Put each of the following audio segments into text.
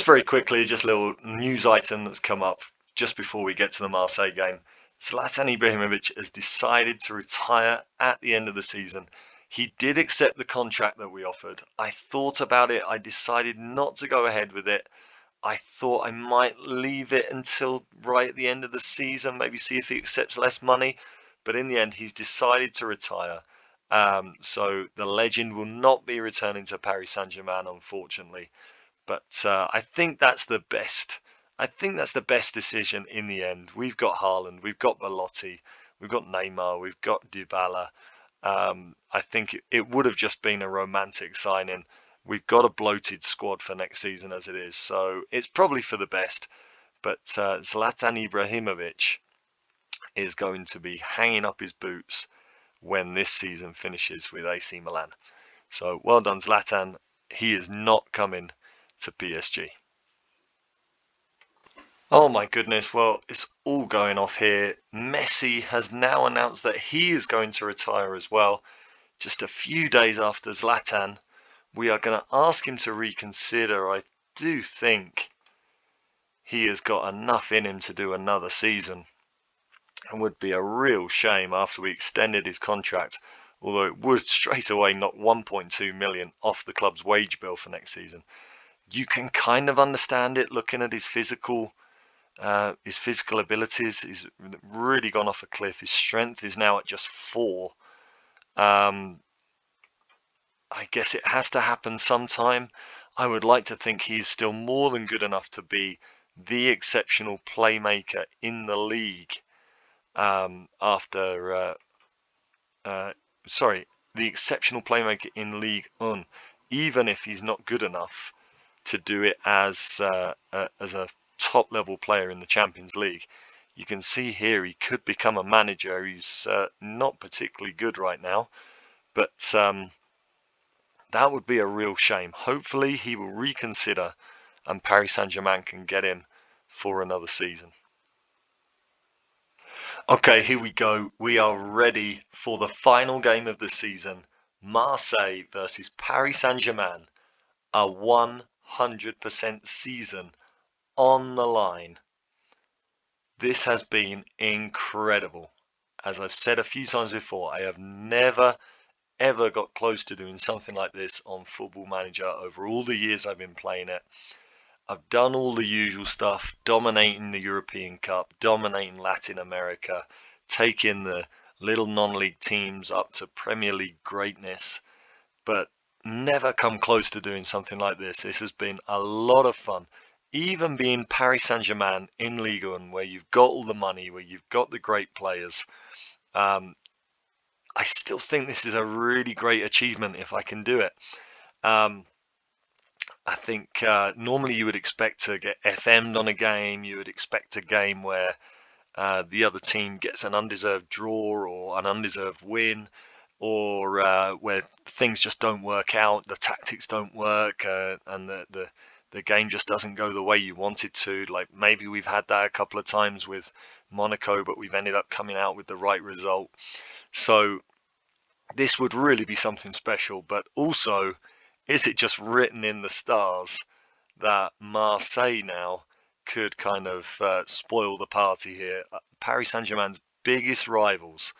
Just very quickly, just a little news item that's come up just before we get to the Marseille game. Zlatan Ibrahimovic has decided to retire at the end of the season. He did accept the contract that we offered. I thought about it. I decided not to go ahead with it. I thought I might leave it until right at the end of the season, maybe see if he accepts less money. But in the end, he's decided to retire. So the legend will not be returning to Paris Saint-Germain, unfortunately. But I think that's the best. I think that's the best decision in the end. We've got Haaland, we've got Belotti, we've got Neymar, we've got Dybala. I think it would have just been a romantic signing. We've got a bloated squad for next season as it is, so it's probably for the best. But Zlatan Ibrahimovic is going to be hanging up his boots when this season finishes with AC Milan. So well done, Zlatan. He is not coming to PSG. Oh my goodness, well, it's all going off here. Messi has now announced that he is going to retire as well. Just a few days after Zlatan, we are going to ask him to reconsider. I do think he has got enough in him to do another season. It would be a real shame after we extended his contract, although it would straight away knock 1.2 million off the club's wage bill for next season. You can kind of understand it looking at his physical abilities. He's really gone off a cliff. His strength is now at just 4. I guess it has to happen sometime. I would like to think he's still more than good enough to be the exceptional playmaker in the league the exceptional playmaker in Ligue 1, even if he's not good enough to do it as a top level player in the Champions League. You can see here he could become a manager. He's not particularly good right now, but that would be a real shame. Hopefully he will reconsider and Paris Saint-Germain can get him for another season. Okay, here we go. We are ready for the final game of the season. Marseille versus Paris Saint-Germain. A 100% season on the line. This has been incredible. As I've said a few times before, I have never ever got close to doing something like this on Football Manager over all the years I've been playing it. I've done all the usual stuff, dominating the European Cup, dominating Latin America, taking the little non-league teams up to Premier League greatness, but never come close to doing something like this. This has been a lot of fun. Even being Paris Saint-Germain in Ligue 1, where you've got all the money, where you've got the great players, I still think this is a really great achievement if I can do it. I think normally you would expect to get FM'd on a game. You would expect a game where the other team gets an undeserved draw or an undeserved win, or where things just don't work out, the tactics don't work, and the game just doesn't go the way you want it to. Like maybe we've had that a couple of times with Monaco, but we've ended up coming out with the right result. So this would really be something special, but also, is it just written in the stars that Marseille now could kind of spoil the party here? Paris Saint-Germain's biggest rivals,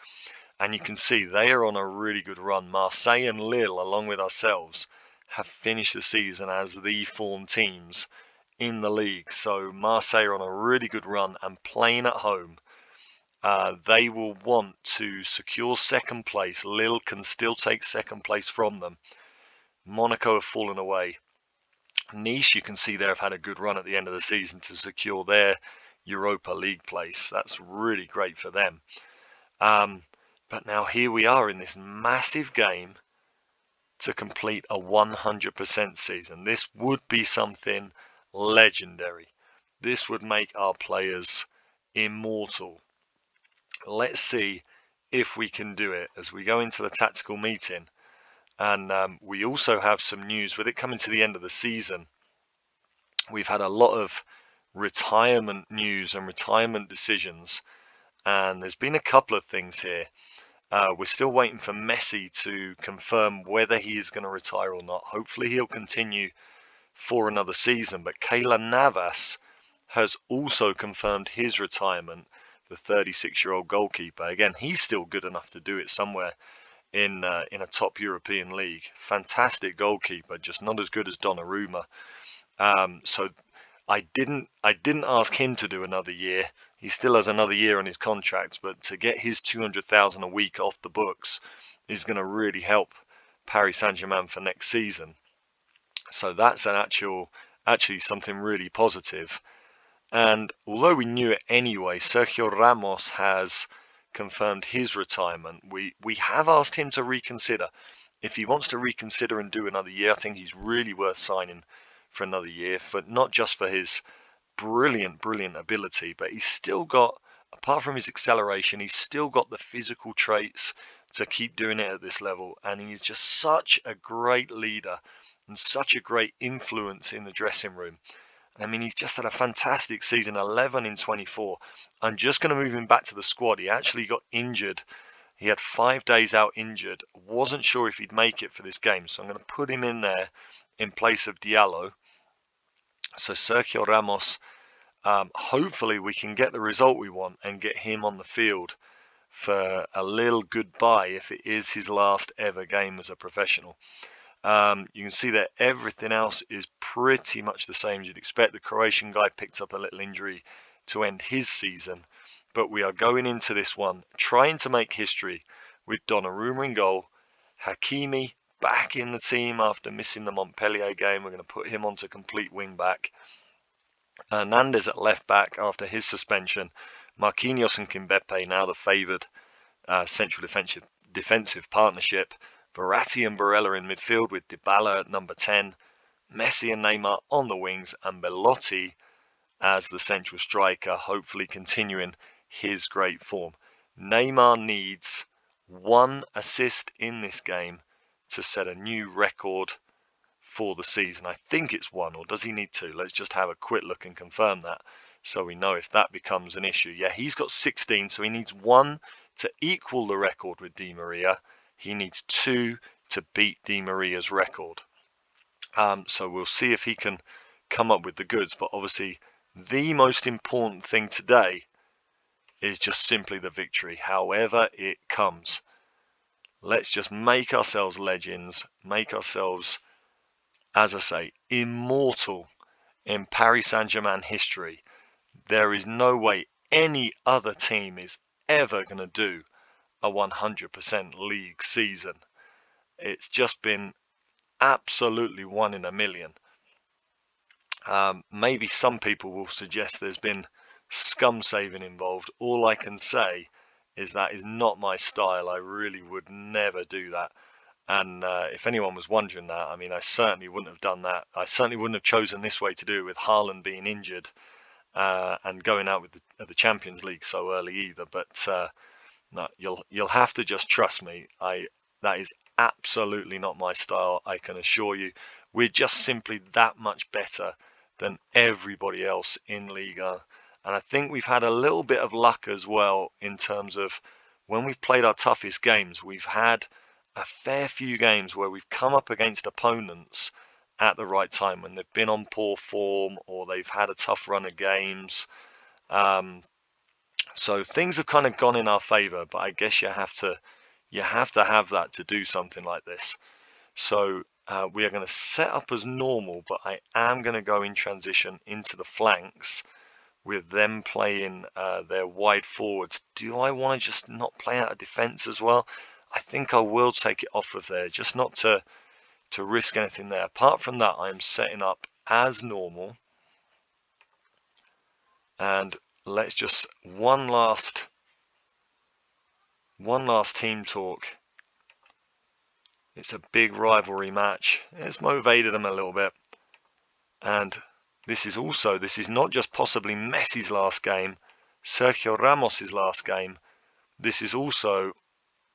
and you can see they are on a really good run. Marseille and Lille, along with ourselves, have finished the season as the form teams in the league. So Marseille are on a really good run and playing at home. They will want to secure second place. Lille can still take second place from them. Monaco have fallen away. Nice, you can see they have had a good run at the end of the season to secure their Europa League place. That's really great for them. But now here we are in this massive game to complete a 100% season. This would be something legendary. This would make our players immortal. Let's see if we can do it as we go into the tactical meeting. And we also have some news with it coming to the end of the season. We've had a lot of retirement news and retirement decisions, and there's been a couple of things here. We're still waiting for Messi to confirm whether he is going to retire or not. Hopefully he'll continue for another season. But Keylor Navas has also confirmed his retirement, the 36-year-old goalkeeper. Again, he's still good enough to do it somewhere in a top European league. Fantastic goalkeeper, just not as good as Donnarumma. So I didn't ask him to do another year. He still has another year on his contract, but to get his 200,000 a week off the books is going to really help Paris Saint-Germain for next season. So that's actually something really positive. And although we knew it anyway, Sergio Ramos has confirmed his retirement. We have asked him to reconsider. If he wants to reconsider and do another year, I think he's really worth signing for another year, but not just for his brilliant ability, but he's still got, apart from his acceleration, he's still got the physical traits to keep doing it at this level. And he's just such a great leader and such a great influence in the dressing room. I mean, he's just had a fantastic season, 11 in 24. I'm just going to move him back to the squad. He actually got injured. He had 5 days out injured. Wasn't sure if he'd make it for this game. So I'm going to put him in there in place of Diallo. So Sergio Ramos, hopefully we can get the result we want and get him on the field for a little goodbye if it is his last ever game as a professional. You can see that everything else is pretty much the same as you'd expect. The Croatian guy picked up a little injury to end his season, but we are going into this one trying to make history with Donnarumma in goal, Hakimi back in the team after missing the Montpellier game. We're going to put him onto complete wing back. Hernandez at left back after his suspension. Marquinhos and Kimpembe now the favoured central defensive partnership. Verratti and Barella in midfield with Dybala at number 10, Messi and Neymar on the wings, and Belotti as the central striker, hopefully continuing his great form. Neymar needs 1 assist in this game to set a new record for the season. I think it's 1, or does he need 2? Let's just have a quick look and confirm that so we know if that becomes an issue. Yeah, he's got 16, so he needs 1 to equal the record with Di Maria. He needs 2 to beat Di Maria's record. So we'll see if he can come up with the goods. But obviously, the most important thing today is just simply the victory, however it comes. Let's just make ourselves legends, make ourselves, as I say, immortal in Paris Saint-Germain history. There is no way any other team is ever going to do a 100% league season. It's just been absolutely 1 in a million. Maybe some people will suggest there's been scum saving involved. All I can say is that is not my style. I really would never do that. And if anyone was wondering that, I mean, I certainly wouldn't have done that. I certainly wouldn't have chosen this way to do it with HARLEM being injured and going out with the Champions League so early either. But no, you'll have to just trust me. That is absolutely not my style. I can assure you, we're just simply that much better than everybody else in Liga. And I think we've had a little bit of luck as well in terms of when we've played our toughest games. We've had a fair few games where we've come up against opponents at the right time when they've been on poor form or they've had a tough run of games. So things have kind of gone in our favor, but I guess you have to have that to do something like this. So we are going to set up as normal, but I am going to go in transition into the flanks with them playing their wide forwards. Do I want to just not play out of defense as well? I think I will take it off of there, just not to risk anything there. Apart from that, I am setting up as normal. And let's just one last team talk. It's a big rivalry match. It's motivated them a little bit. And this is not just possibly Messi's last game, Sergio Ramos's last game. This is also,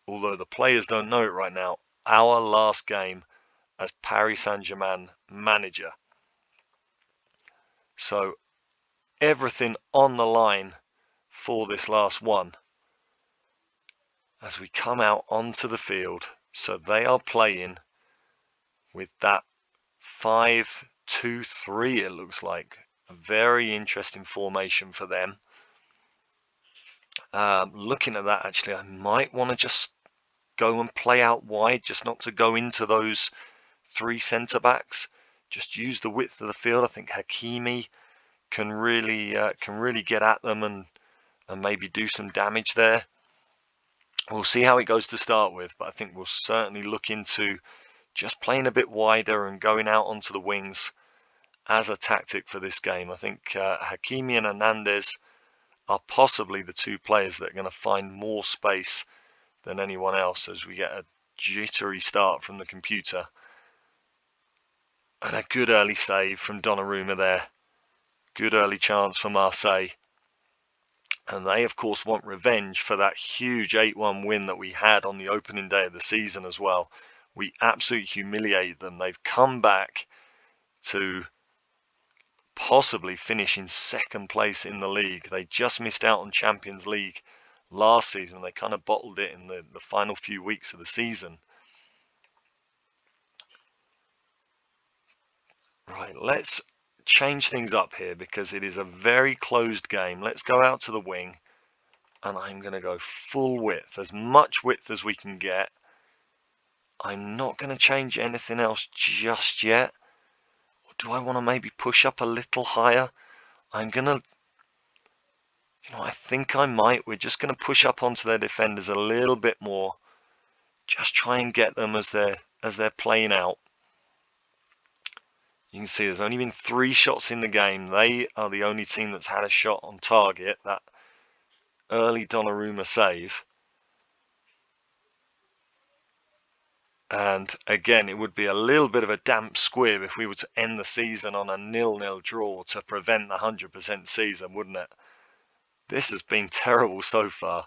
although the players don't know it right now, our last game as Paris Saint-Germain manager. So everything on the line for this last one as we come out onto the field. So they are playing with that 4-2-3, it looks like. A very interesting formation for them. Looking at that, actually, I might want to just go and play out wide, just not to go into those 3 centre-backs. Just use the width of the field. I think Hakimi can really get at them and maybe do some damage there. We'll see how it goes to start with, but I think we'll certainly look into just playing a bit wider and going out onto the wings as a tactic for this game. I think Hakimi and Hernandez are possibly the 2 players that are going to find more space than anyone else as we get a jittery start from the computer. And a good early save from Donnarumma there. Good early chance for Marseille. And they, of course, want revenge for that huge 8-1 win that we had on the opening day of the season as well. We absolutely humiliated them. They've come back to possibly finish in 2nd place in the league. They just missed out on Champions League last season. They kind of bottled it in the final few weeks of the season. Right, let's change things up here because it is a very closed game. Let's go out to the wing and I'm going to go full width, as much width as we can get. I'm not going to change anything else just yet. Or do I want to maybe push up a little higher? I'm going to, I think I might. We're just going to push up onto their defenders a little bit more. Just try and get them as they're playing out. You can see there's only been 3 shots in the game. They are the only team that's had a shot on target. That early Donnarumma save. And again, it would be a little bit of a damp squib if we were to end the season on a 0-0 draw to prevent the 100% season, wouldn't it? This has been terrible so far.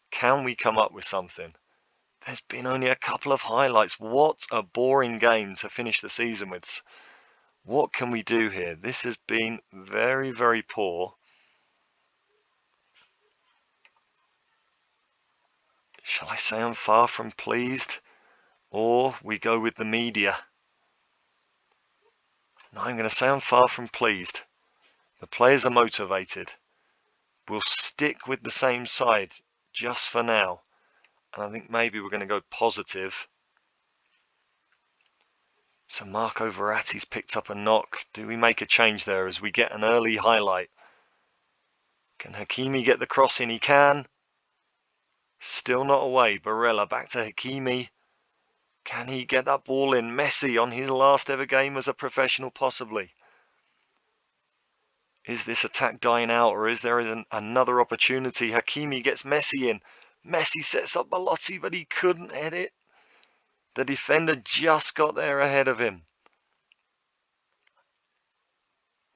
Can we come up with something? There's been only a couple of highlights. What a boring game to finish the season with. What can we do here? This has been very, very poor. Shall I say I'm far from pleased? Or we go with the media? No, I'm going to say I'm far from pleased. The players are motivated. We'll stick with the same side just for now. And I think maybe we're going to go positive. So Marco Verratti's picked up a knock. Do we make a change there as we get an early highlight? Can Hakimi get the cross in? He can. Still not away. Barella back to Hakimi. Can he get that ball in? Messi on his last ever game as a professional, possibly. Is this attack dying out, or is there another opportunity? Hakimi gets Messi in. Messi sets up Belotti, but he couldn't hit it. The defender just got there ahead of him.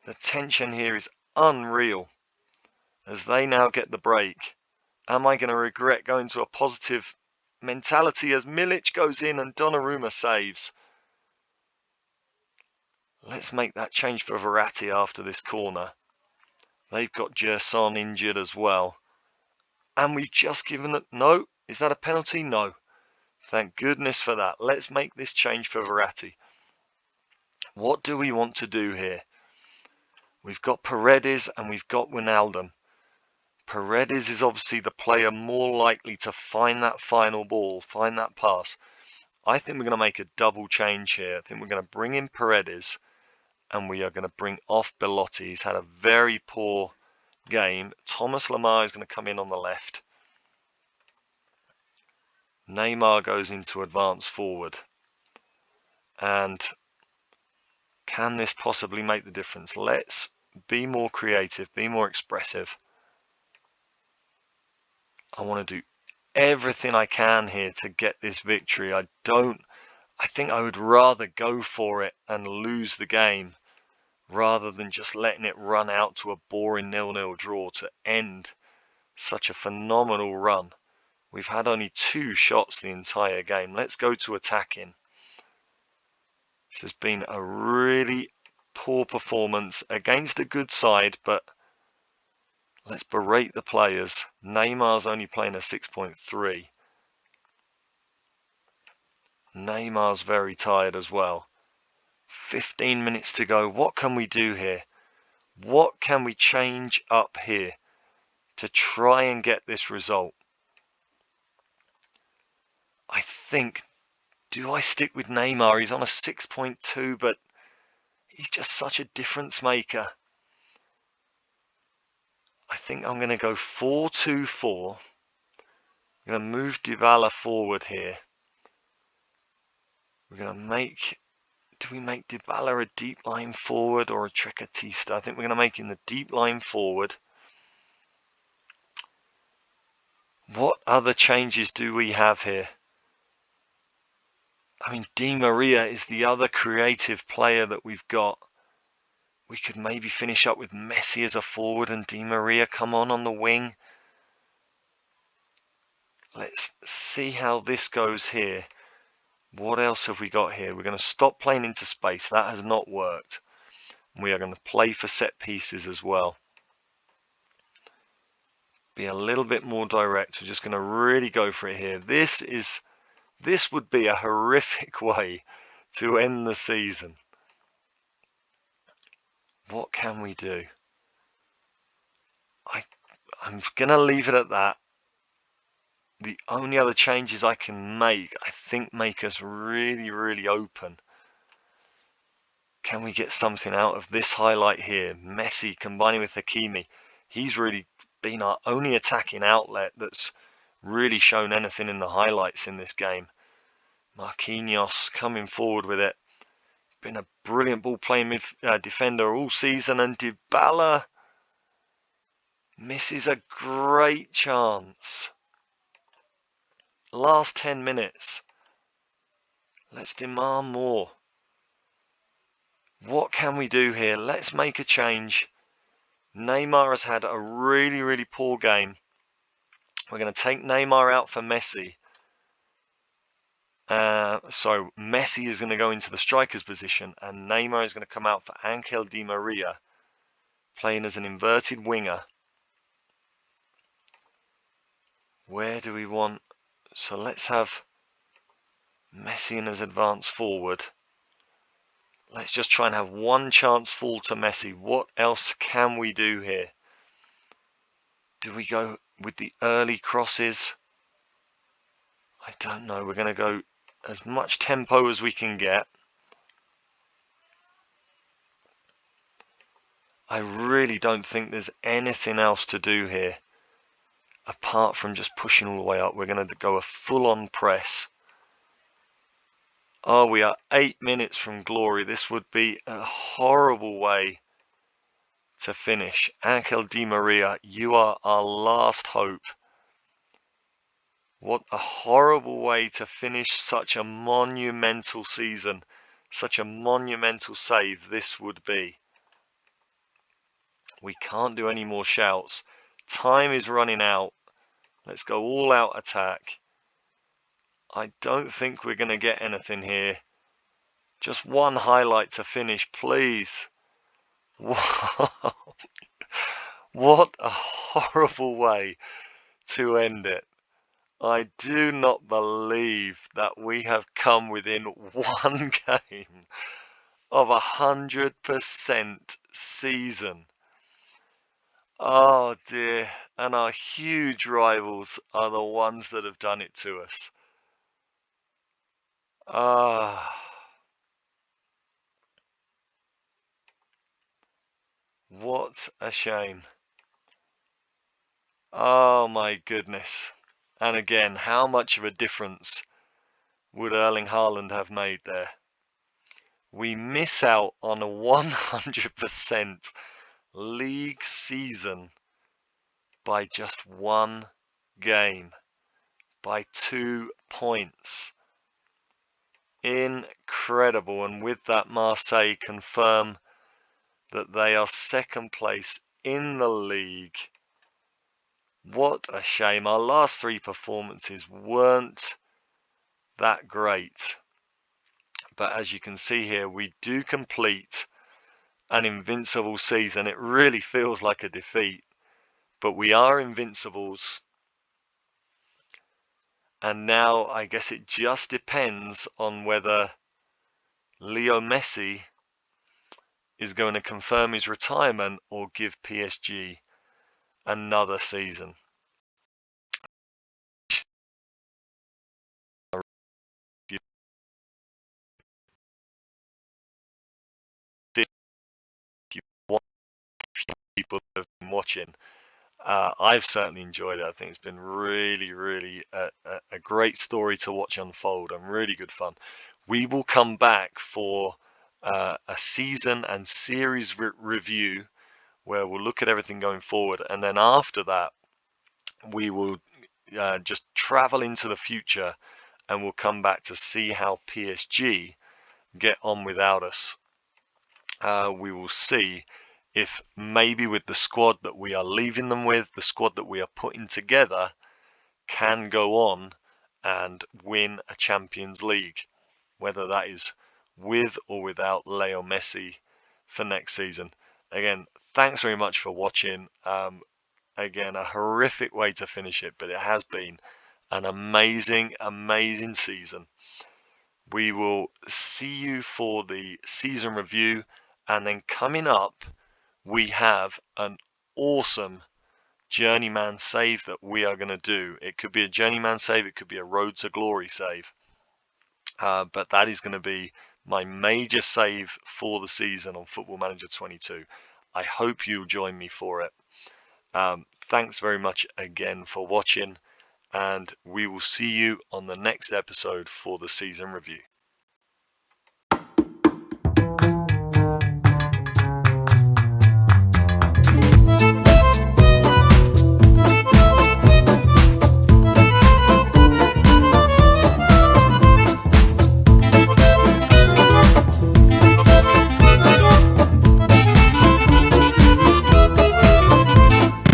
The tension here is unreal as they now get the break. Am I going to regret going to a positive mentality as Milic goes in and Donnarumma saves? Let's make that change for Verratti after this corner. They've got Gerson injured as well. And we've just given it... No, is that a penalty? No. Thank goodness for that. Let's make this change for Verratti. What do we want to do here? We've got Paredes and we've got Wijnaldum. Paredes is obviously the player more likely to find that final ball, find that pass. I think we're going to make a double change here. I think we're going to bring in Paredes and we are going to bring off Belotti. He's had a very poor game. Thomas Lemar is going to come in on the left. Neymar goes into advance forward. And can this possibly make the difference? Let's be more creative, be more expressive. I want to do everything I can here to get this victory. I think I would rather go for it and lose the game rather than just letting it run out to a boring 0-0 draw to end such a phenomenal run. We've had only 2 shots the entire game. Let's go to attacking. This has been a really poor performance against a good side, but let's berate the players. Neymar's only playing a 6.3. Neymar's very tired as well. 15 minutes to go. What can we do here? What can we change up here to try and get this result? I think, do I stick with Neymar? He's on a 6.2, but he's just such a difference maker. I think I'm going to go 4-2-4. I'm going to move Dybala forward here. We're going to make, do we make Dybala a deep line forward or a Trecatista? I think we're going to make him the deep line forward. What other changes do we have here? I mean, Di Maria is the other creative player that we've got. We could maybe finish up with Messi as a forward and Di Maria come on the wing. Let's see how this goes here. What else have we got here? We're going to stop playing into space. That has not worked. We are going to play for set pieces as well. Be a little bit more direct. We're just going to really go for it here. This would be a horrific way to end the season. What can we do? I'm going to leave it at that. The only other changes I can make, I think, make us really, really open. Can we get something out of this highlight here? Messi combining with Hakimi. He's really been our only attacking outlet that's really shown anything in the highlights in this game. Marquinhos coming forward with it. Been a brilliant ball playing defender all season, and Dybala misses a great chance. Last 10 minutes. Let's demand more. What can we do here? Let's make a change. Neymar has had a really, really poor game. We're going to take Neymar out for Messi. So Messi is going to go into the striker's position, and Neymar is going to come out for Angel Di Maria, playing as an inverted winger. Where do we want? So let's have Messi in as advanced forward. Let's just try and have one chance fall to Messi. What else can we do here? Do we go with the early crosses? I don't know. We're going to go as much tempo as we can get. I really don't think there's anything else to do here apart from just pushing all the way up. We're going to go a full-on press. Oh, we are 8 minutes from glory. This would be a horrible way to finish. Angel Di Maria, you are our last hope. What a horrible way to finish such a monumental season. Such a monumental save this would be. We can't do any more shouts. Time is running out. Let's go all out attack. I don't think we're going to get anything here. Just one highlight to finish, please. Wow. What a horrible way to end it. I do not believe that we have come within one game of 100% season. Oh dear. And our huge rivals are the ones that have done it to us. What a shame. Oh my goodness. And again, how much of a difference would Erling Haaland have made there? We miss out on a 100% league season by just one game, by 2 points. Incredible. And with that, Marseille confirm that they are second place in the league. What a shame. Our last 3 performances weren't that great. But as you can see here, we do complete an invincible season. It really feels like a defeat, but we are invincibles. And now I guess it just depends on whether Leo Messi is going to confirm his retirement or give PSG another season. People have been watching. I've certainly enjoyed it. I think it's been really, really a great story to watch unfold and really good fun. We will come back for a season and series review where we'll look at everything going forward, and then after that we will just travel into the future and we'll come back to see how PSG get on without us. We will see if maybe with the squad that we are leaving them with, the squad that we are putting together, can go on and win a Champions League, whether that is with or without Leo Messi for next season. Again, thanks very much for watching. Again, a horrific way to finish it, but it has been an amazing, amazing season. We will see you for the season review, and then coming up we have an awesome journeyman save that we are going to do. It could be a journeyman save, it could be a road to glory save, but that is going to be my major save for the season on Football Manager 22. I hope you'll join me for it. Thanks very much again for watching, and we will see you on the next episode for the season review.